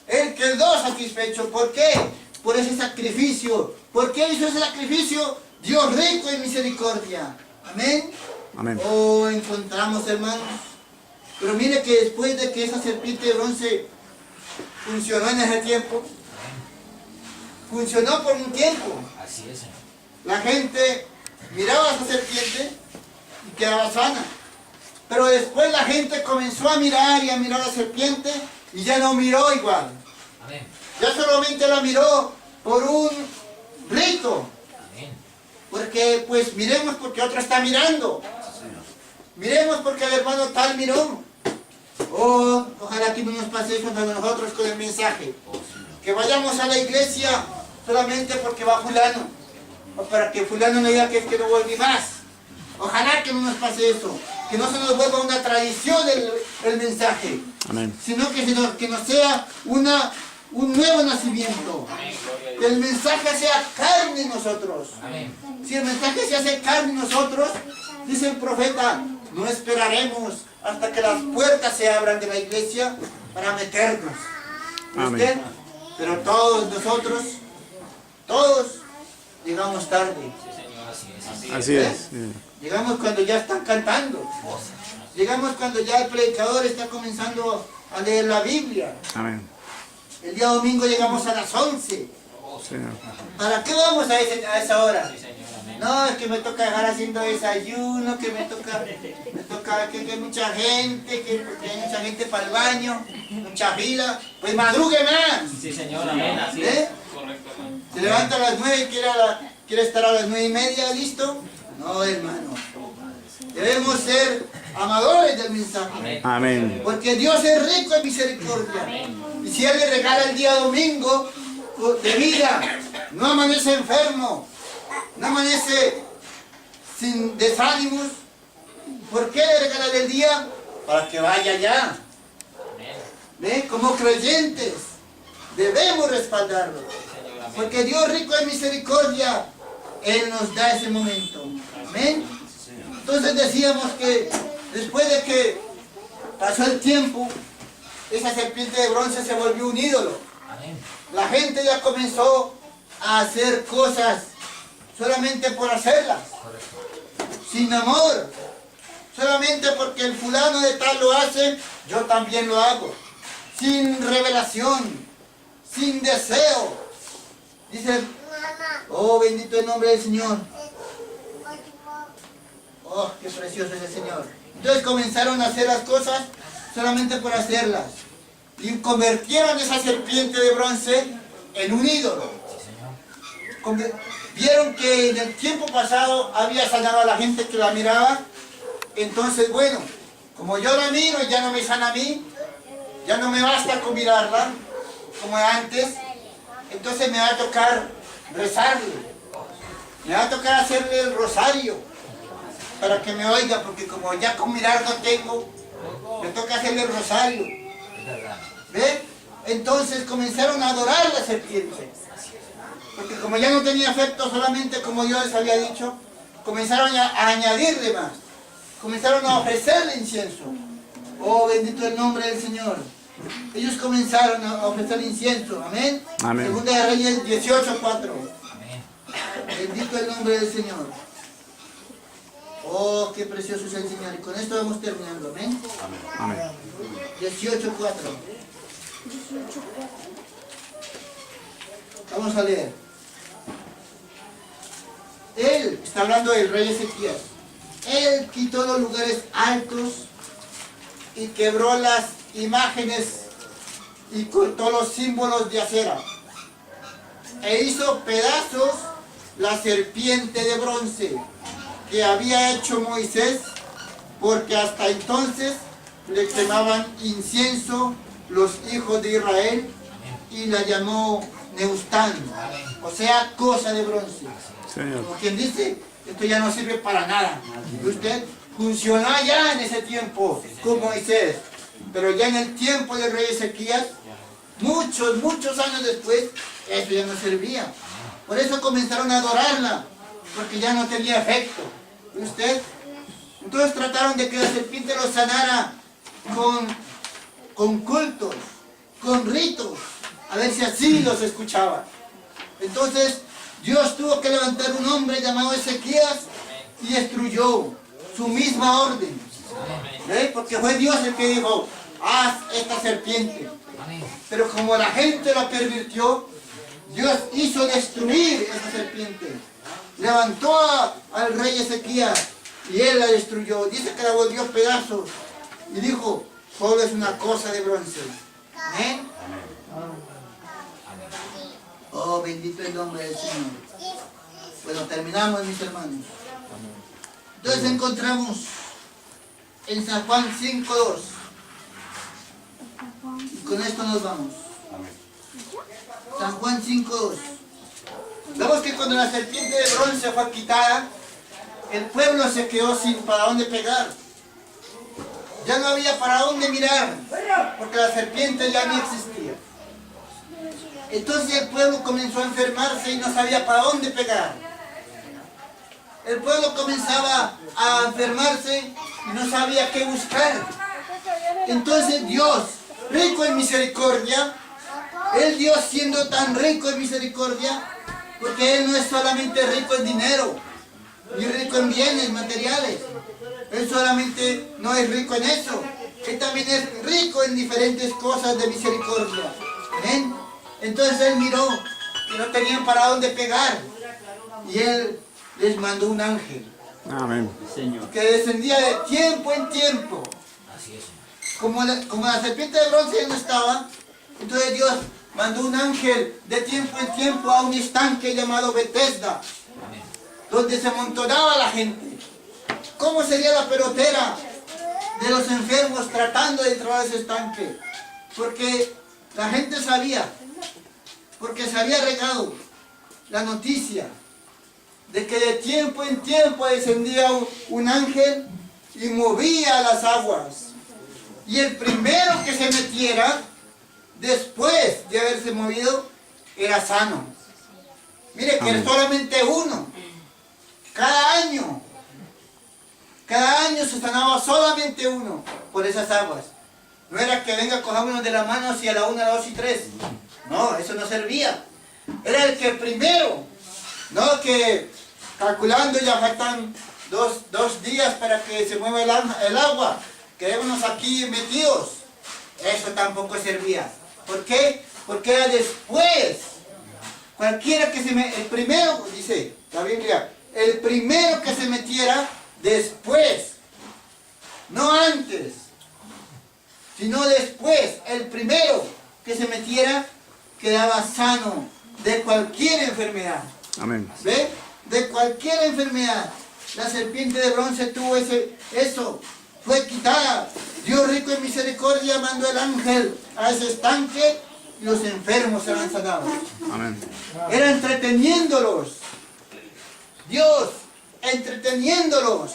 Él quedó satisfecho. ¿Por qué? Por ese sacrificio. ¿Por qué hizo ese sacrificio? Dios rico en misericordia. Amén. Amén. Oh, encontramos, hermanos. Pero mire que después de que esa serpiente de bronce funcionó en ese tiempo, funcionó por un tiempo. Así es, Señor. La gente miraba a esa serpiente y quedaba sana. Pero después la gente comenzó a mirar y a mirar a la serpiente y ya no miró igual. Amén. Ya solamente la miró por un rito. Amén. Porque, pues, miremos porque otro está mirando. Miremos porque el hermano tal miró. Oh, ojalá que no nos pase eso a nosotros con el mensaje. Que vayamos a la iglesia solamente porque va fulano. O para que fulano no diga que es que no volví más. Ojalá que no nos pase eso. Que no se nos vuelva una tradición el mensaje. Amén. Sino que nos sea un nuevo nacimiento. Que el mensaje sea carne en nosotros. Amén. Si el mensaje se hace carne en nosotros, dice el profeta, no esperaremos hasta que las puertas se abran de la iglesia para meternos. Amén. ¿Usted? Pero todos nosotros, todos llegamos tarde. Sí, Señor, así es. Así es. Sí. Llegamos cuando ya están cantando. Llegamos cuando ya el predicador está comenzando a leer la Biblia. Amén. El día domingo llegamos a las 11. Señor. ¿Para qué vamos a esa hora? Sí, Señor, amén. No, es que me toca dejar haciendo desayuno, que me toca que hay mucha gente, porque hay mucha gente para el baño, mucha fila. Pues madrugue más. Sí, Señor, amén. Así es. ¿Eh? Correcto, hermano. Se levanta a las 9 y quiere estar a las 9:30, ¿listo? No, hermano. Debemos ser amadores del mensaje. Amén. Porque Dios es rico en misericordia. Y si Él le regala el día domingo de vida, no amanece enfermo, no amanece sin desánimos, ¿por qué le regala el día? Para que vaya allá. ¿Ven? Como creyentes debemos respaldarlo. Porque Dios rico en misericordia, Él nos da ese momento. Amén. Entonces decíamos que después de que pasó el tiempo, esa serpiente de bronce se volvió un ídolo. Amén. La gente ya comenzó a hacer cosas solamente por hacerlas, sin amor, solamente porque el fulano de tal lo hace, yo también lo hago, sin revelación, sin deseo. Dice, oh bendito el nombre del Señor. Oh, qué precioso es el Señor. Entonces comenzaron a hacer las cosas solamente por hacerlas. Y convirtieron esa serpiente de bronce en un ídolo. Vieron que en el tiempo pasado había sanado a la gente que la miraba. Entonces, bueno, como yo la miro y ya no me sana a mí, ya no me basta con mirarla, como antes, entonces me va a tocar rezarle. Me va a tocar hacerle el rosario. para que me oiga, porque como ya con mirar no tengo, me toca hacerle el rosario. ¿Ve? Entonces comenzaron a adorar la serpiente. Porque como ya no tenía efecto solamente como Dios les había dicho, comenzaron a añadirle más. Comenzaron a ofrecerle incienso. Oh, bendito el nombre del Señor. Ellos comenzaron a ofrecer incienso. Amén. Amén. Segunda de Reyes 18:4. Bendito el nombre del Señor. Oh, qué precioso es el Señor. Y con esto vamos terminando. Amén. Amén. 18:4. Vamos a leer. Él, está hablando del rey Ezequías. Él quitó los lugares altos y quebró las imágenes y cortó los símbolos de acera. E hizo pedazos la serpiente de bronce que había hecho Moisés, porque hasta entonces le quemaban incienso los hijos de Israel, y la llamó Neustán, o sea, cosa de bronce. Señor. Como quien dice, esto ya no sirve para nada. Y usted funcionó ya en ese tiempo con Moisés, pero ya en el tiempo del rey Ezequías, muchos años después, eso ya no servía. Por eso comenzaron a adorarla, porque ya no tenía efecto. ¿Y usted? Entonces trataron de que la serpiente los sanara con cultos, con ritos, a ver si así los escuchaba. Entonces Dios tuvo que levantar un hombre llamado Ezequías y destruyó su misma orden. ¿Ve? Porque fue Dios el que dijo, haz esta serpiente. Pero como la gente la pervirtió, Dios hizo destruir esta serpiente. Levantó al rey Ezequías y él la destruyó. Dice que la volvió pedazos y dijo, solo es una cosa de bronce. ¿Amén? Oh, bendito el nombre del Señor. Bueno, terminamos, mis hermanos. Entonces encontramos en San Juan 5:2. Y con esto nos vamos. San Juan 5:2. Vemos que cuando la serpiente de bronce fue quitada, el pueblo se quedó sin para dónde pegar. Ya no había para dónde mirar, porque la serpiente ya no existía. Entonces el pueblo comenzó a enfermarse y no sabía para dónde pegar. El pueblo comenzaba a enfermarse y no sabía qué buscar. Entonces Dios, rico en misericordia, el Dios siendo tan rico en misericordia, porque Él no es solamente rico en dinero, ni rico en bienes materiales. Él solamente no es rico en eso. Él también es rico en diferentes cosas de misericordia. ¿Ven? Entonces Él miró que no tenían para dónde pegar. Y Él les mandó un ángel. Amén. Que descendía de tiempo en tiempo. Como la serpiente de bronce ya no estaba, entonces Dios mandó un ángel de tiempo en tiempo a un estanque llamado Betesda, donde se amontonaba la gente. ¿Cómo sería la pelotera de los enfermos tratando de entrar a ese estanque? Porque la gente sabía, porque se había regado la noticia de que de tiempo en tiempo descendía un ángel y movía las aguas. Y el primero que se metiera, después de haberse movido, era sano. Mire que solamente uno, cada año se sanaba solamente uno por esas aguas. No era que venga, cojámonos de las manos y a la 1, 2 y 3. No, eso no servía. Era el que primero, no que calculando ya faltan dos días para que se mueva el agua. Quedémonos aquí metidos. Eso tampoco servía. ¿Por qué? Porque era después. Cualquiera que el primero, dice la Biblia, el primero que se metiera después, no antes, sino después, el primero que se metiera quedaba sano de cualquier enfermedad. Amén. ¿Ve? De cualquier enfermedad. La serpiente de bronce tuvo eso. Fue quitada. Dios rico en misericordia mandó el ángel a ese estanque y los enfermos serán sanados. Amén. Era entreteniéndolos. Dios entreteniéndolos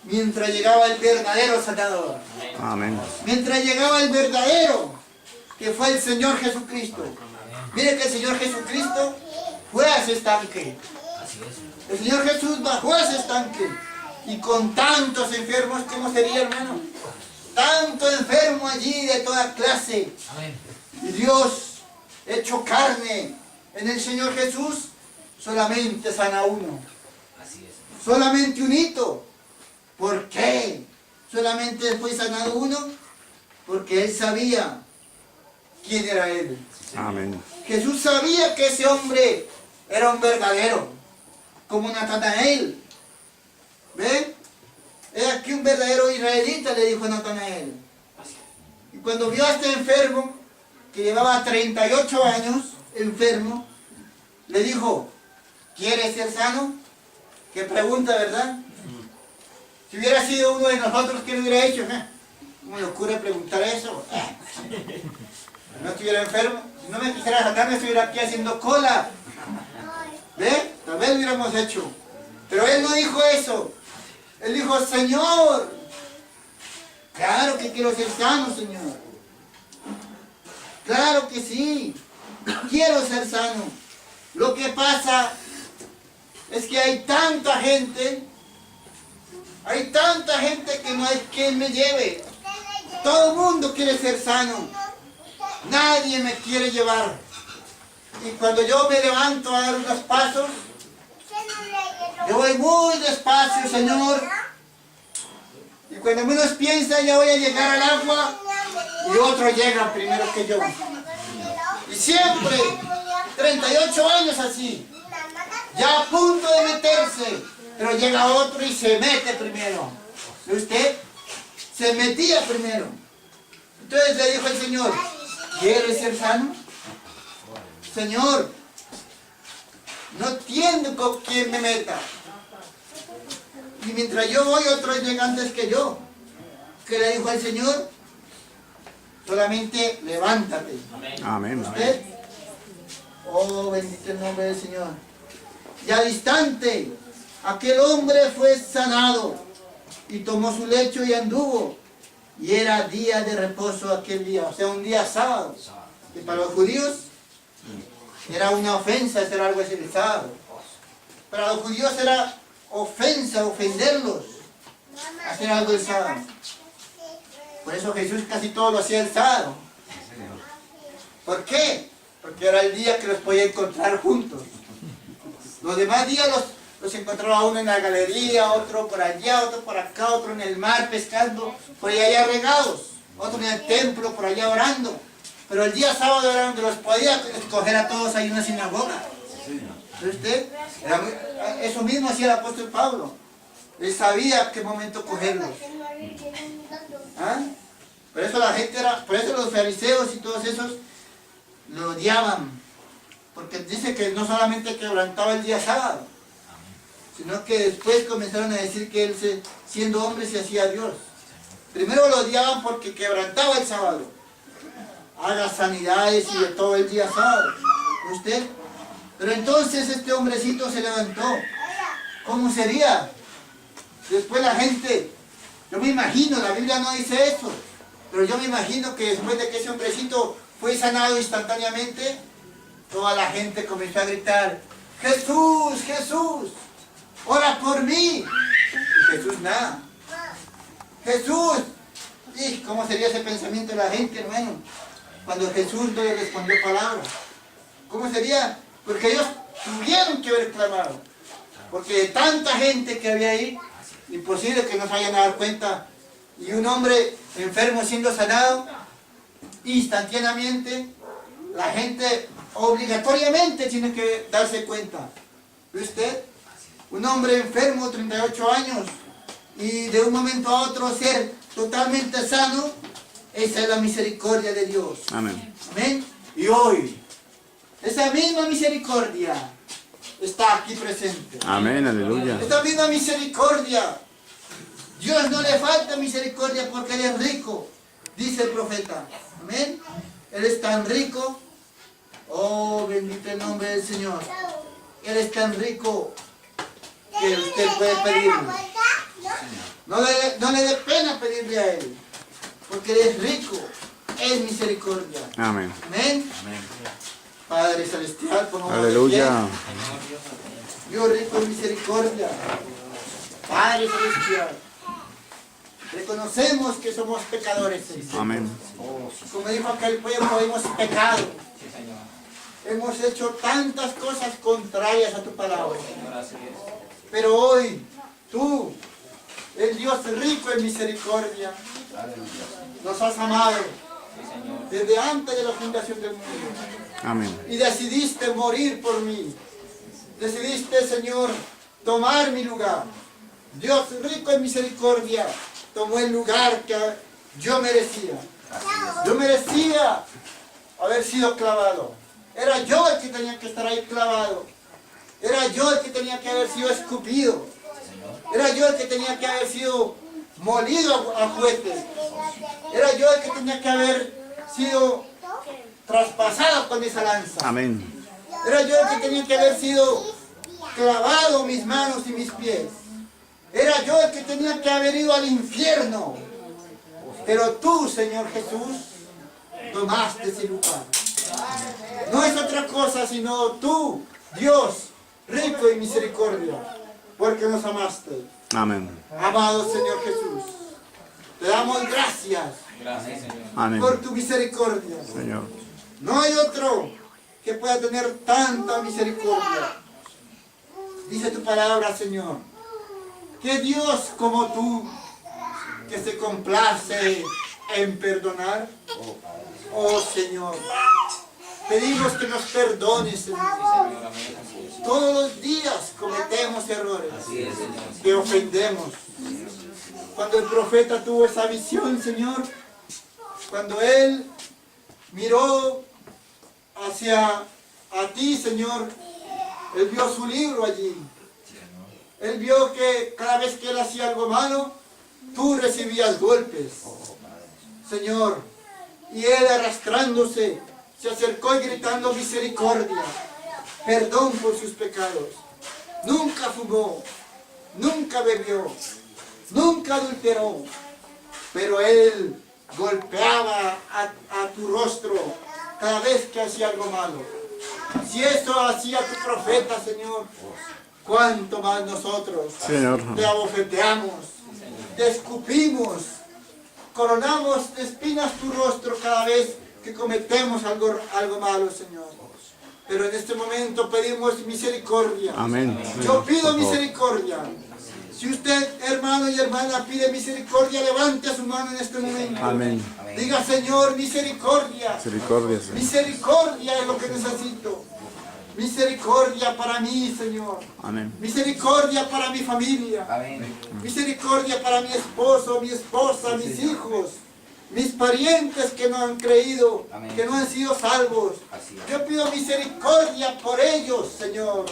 mientras llegaba el verdadero sanador. Amén. Mientras llegaba el verdadero, que fue el Señor Jesucristo. Mire que el Señor Jesucristo fue a ese estanque. El Señor Jesús bajó a ese estanque. Y con tantos enfermos, ¿cómo sería, hermano? Tanto enfermo allí de toda clase. Y Dios, hecho carne en el Señor Jesús, solamente sana uno. Solamente un hito. ¿Por qué? Solamente fue sanado uno, porque Él sabía quién era Él. Amén. Jesús sabía que ese hombre era un verdadero, como Natanael. ¿Ven? He aquí un verdadero israelita, le dijo Natanael. Y cuando vio a este enfermo, que llevaba 38 años, enfermo, le dijo, ¿quieres ser sano? Qué pregunta, ¿verdad? Si hubiera sido uno de nosotros, ¿qué le hubiera hecho? ¿Cómo le ocurre preguntar eso? No estuviera enfermo. Si no me quisiera sacar, me estuviera aquí haciendo cola. ¿Ve? Tal vez lo hubiéramos hecho. Pero él no dijo eso. Él dijo, Señor, claro que quiero ser sano, Señor. Claro que sí. Quiero ser sano. Lo que pasa es que hay tanta gente que no hay quien me lleve. Todo el mundo quiere ser sano. Nadie me quiere llevar. Y cuando yo me levanto a dar unos pasos, yo voy muy despacio, Señor. Y cuando menos piensa, ya voy a llegar al agua y otro llega primero que yo. Y siempre, 38 años así, ya a punto de meterse, pero llega otro y se mete primero. ¿Ve usted? Se metía primero. Entonces le dijo el Señor, ¿quieres ser sano? Señor, no tiene con quién me meta. Y mientras yo voy, otros llegan antes que yo. ¿Qué le dijo el Señor? Solamente levántate. Amén. ¿Usted? Oh, bendito el nombre del Señor. Y al instante, aquel hombre fue sanado y tomó su lecho y anduvo. Y era día de reposo aquel día, o sea, un día sábado. Y para los judíos era una ofensa hacer algo así el sábado. Para los judíos era ofensa, ofenderlos, hacer algo el sábado. Por eso Jesús casi todo lo hacía el sábado. ¿Por qué? Porque era el día que los podía encontrar juntos. Los demás días los encontraba uno en la galería, otro por allá, otro por acá, otro en el mar pescando, por allá regados, otro en el templo, por allá orando. Pero el día sábado era donde los podía escoger a todos ahí en una sinagoga. ¿Ve usted? Eso mismo hacía el apóstol Pablo. Él sabía qué momento cogerlos. ¿Ah? Por eso la gente por eso los fariseos y todos esos lo odiaban. Porque dice que no solamente quebrantaba el día sábado, sino que después comenzaron a decir que él, siendo hombre, se hacía Dios. Primero lo odiaban porque quebrantaba el sábado. Haga sanidades y de todo el día sábado. ¿Usted? Pero entonces este hombrecito se levantó. ¿Cómo sería? Después la gente, yo me imagino, la Biblia no dice eso, pero yo me imagino que después de que ese hombrecito fue sanado instantáneamente, toda la gente comenzó a gritar, Jesús, Jesús, ora por mí. Y Jesús nada. Jesús. ¿Y cómo sería ese pensamiento de la gente, hermano? Cuando Jesús no le respondió palabra. ¿Cómo sería? Porque ellos tuvieron que haber clamado. Porque de tanta gente que había ahí, imposible que no se vayan a dar cuenta. Y un hombre enfermo siendo sanado, instantáneamente, la gente obligatoriamente tiene que darse cuenta. ¿Ve usted? Un hombre enfermo, 38 años, y de un momento a otro ser totalmente sano, esa es la misericordia de Dios. Amén. Amén. Y hoy, esa misma misericordia está aquí presente. Amén, aleluya. Esta misma misericordia. Dios no le falta misericordia porque Él es rico, dice el profeta. Amén. Él es tan rico. Oh, bendito el nombre del Señor. Él es tan rico que usted puede pedirle. No le dé pena pedirle a Él, porque Él es rico en misericordia. Amén. Amén. Padre Celestial, ponemos Aleluya. Dios rico en misericordia. Padre Celestial, reconocemos que somos pecadores. Amén. Como dijo aquel pueblo, hemos pecado. Sí, Señor. Hemos hecho tantas cosas contrarias a tu palabra. Señor, así es. Pero hoy, tú, el Dios rico en misericordia, nos has amado Sí, Señor. desde antes de la fundación del mundo. Amén. Y decidiste morir por mí. Decidiste, Señor, tomar mi lugar. Dios rico en misericordia tomó el lugar que yo merecía. Yo merecía haber sido clavado. Era yo el que tenía que estar ahí clavado. Era yo el que tenía que haber sido escupido. Era yo el que tenía que haber sido molido a juguetes. Era yo el que tenía que haber sido traspasado con esa lanza. Amén. Era yo el que tenía que haber sido clavado mis manos y mis pies. Era yo el que tenía que haber ido al infierno. Pero tú, Señor Jesús, tomaste ese lugar. No es otra cosa sino tú, Dios, rico en misericordia, porque nos amaste. Amén. Amado Señor Jesús, te damos gracias Gracias, Señor. Amén. por tu misericordia. Señor. No hay otro que pueda tener tanta misericordia. Dice tu palabra, Señor, que Dios como tú, que se complace en perdonar. Oh Señor, pedimos que nos perdones, Señor. Señor, amén. Así es. Todos los días cometemos errores, Así es, Señor. que ofendemos. Cuando el profeta tuvo esa visión, Señor, cuando él miró hacia a ti, Señor, él vio su libro allí. Él vio que cada vez que él hacía algo malo, tú recibías golpes. Señor, y él arrastrándose, se acercó y gritando misericordia, perdón por sus pecados. Nunca fumó, nunca bebió, nunca adulteró, pero él golpeaba a tu rostro cada vez que hacía algo malo. Si eso hacía tu profeta, Señor, cuánto más nosotros Señor. te abofeteamos, te escupimos, coronamos de espinas tu rostro cada vez que cometemos algo malo, Señor. Pero en este momento pedimos misericordia. Amén. Yo pido Por favor. misericordia. Si usted, hermano y hermana, pide misericordia, levante su mano en este momento. Amén. Diga, Señor, misericordia. Misericordia, Señor. Misericordia es lo que necesito. Misericordia para mí, Señor. Amén. Misericordia para mi familia. Amén. Misericordia para mi esposo, mi esposa, mis hijos, mis parientes que no han creído, Amén. que no han sido salvos. Así es. Yo pido misericordia por ellos, Señor,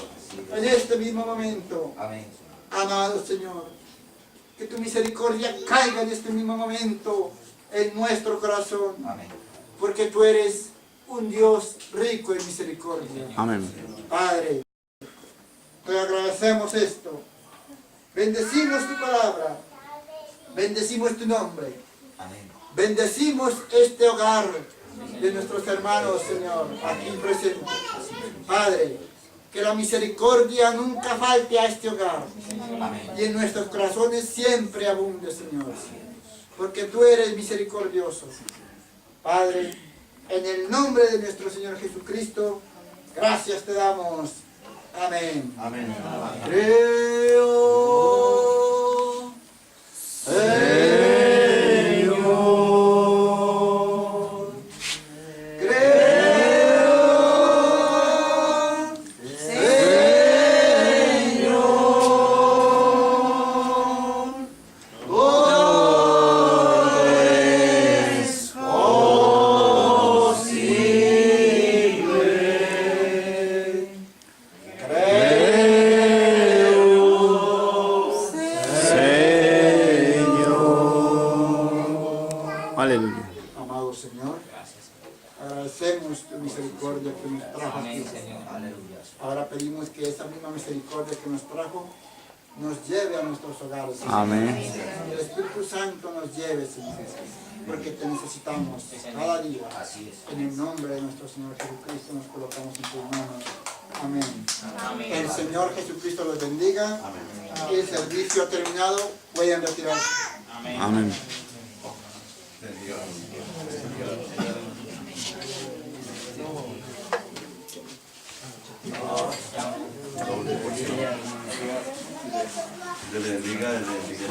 en este mismo momento. Amén. Amado Señor, que tu misericordia caiga en este mismo momento en nuestro corazón, Amén. porque tú eres un Dios rico en misericordia. Amén. Padre, te agradecemos esto. Bendecimos tu palabra. Bendecimos tu nombre. Amén. Bendecimos este hogar de nuestros hermanos, Señor, aquí presentes. Padre, que la misericordia nunca falte a este hogar. Amén. Y en nuestros corazones siempre abunde, Señor. Porque tú eres misericordioso. Padre, en el nombre de nuestro Señor Jesucristo, gracias te damos. Amén. Amén. Creo, Señor, creo, Señor, todo es posible. Aleluya. Amado Señor, agradecemos tu misericordia que nos trajo Amén, aquí. Señor. Aleluya. Ahora pedimos que esa misma misericordia que nos trajo nos lleve a nuestros hogares, Señor. Amén. El Espíritu Santo nos lleve, Señor, porque te necesitamos cada día. Así es. En el nombre de nuestro Señor Jesucristo nos colocamos en tus manos. Amén. Amén. El Señor Jesucristo los bendiga. El servicio ha terminado. Pueden retirarse. Amén. Amén. Dios le bendiga, le bendiga.